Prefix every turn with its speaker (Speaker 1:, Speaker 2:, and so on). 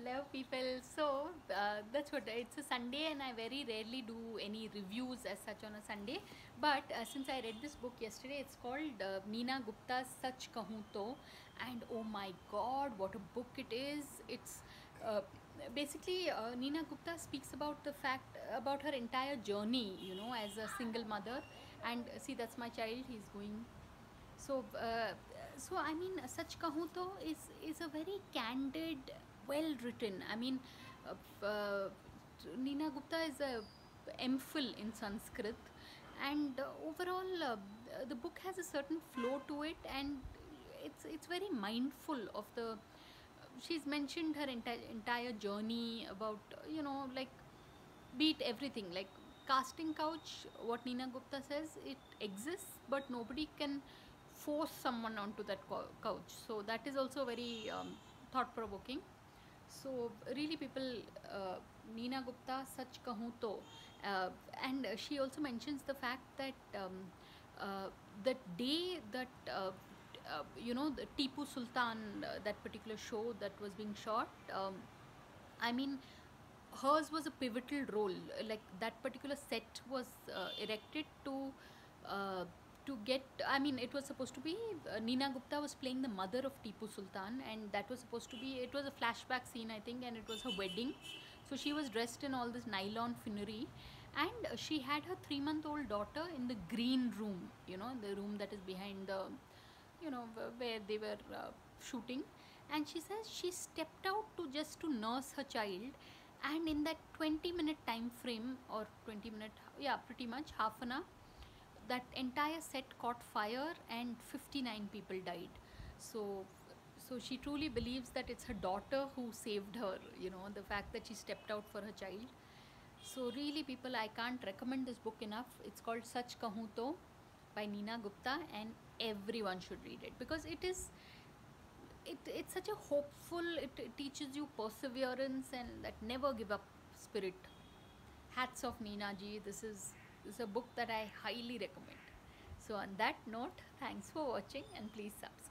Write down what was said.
Speaker 1: Hello, people. So that's what it's a Sunday, and I very rarely do any reviews as such on a Sunday. But since I read this book yesterday, it's called Neena Gupta's Sach Kahun To, and oh my God, what a book it is! It's uh, basically Neena Gupta speaks about the fact about her entire journey, as a single mother. And see, that's my child. He's going so, I mean, Sach Kahun To is a very candid, well written. I mean, Neena Gupta is a MPhil in Sanskrit, and overall, the book has a certain flow to it, and it's very mindful of the. She's mentioned her entire journey about like beat everything like casting couch. What Neena Gupta says, it exists, but nobody can force someone onto that couch. So that is also very thought provoking. So really, people, Neena Gupta, Sach Kahun To, uh, and she also mentions the fact that the day that the Tipu Sultan, that particular show that was being shot. I mean, hers was a pivotal role. Like that particular set was erected uh, to get. I mean, it was supposed to be Neena Gupta was playing the mother of Tipu Sultan, and that was supposed to be. It was a flashback scene, I think, and it was her wedding. So she was dressed in all this nylon finery, and she had her 3-month-old daughter in the green room. The room that is behind the where they were shooting. And she says she stepped out to just to nurse her child, and in that 20-minute time frame, or 20 minute, yeah, pretty much half an hour, that entire set caught fire and 59 people died. So so she truly believes that it's her daughter who saved her, the fact that she stepped out for her child. So really, people, I can't recommend this book enough. It's called Sach Kahun To by Neena Gupta, and everyone should read it because it's such a hopeful. It teaches you perseverance and that never give up spirit. Hats off, Neena ji. This is a book that I highly recommend. So on that note, thanks for watching, and please subscribe.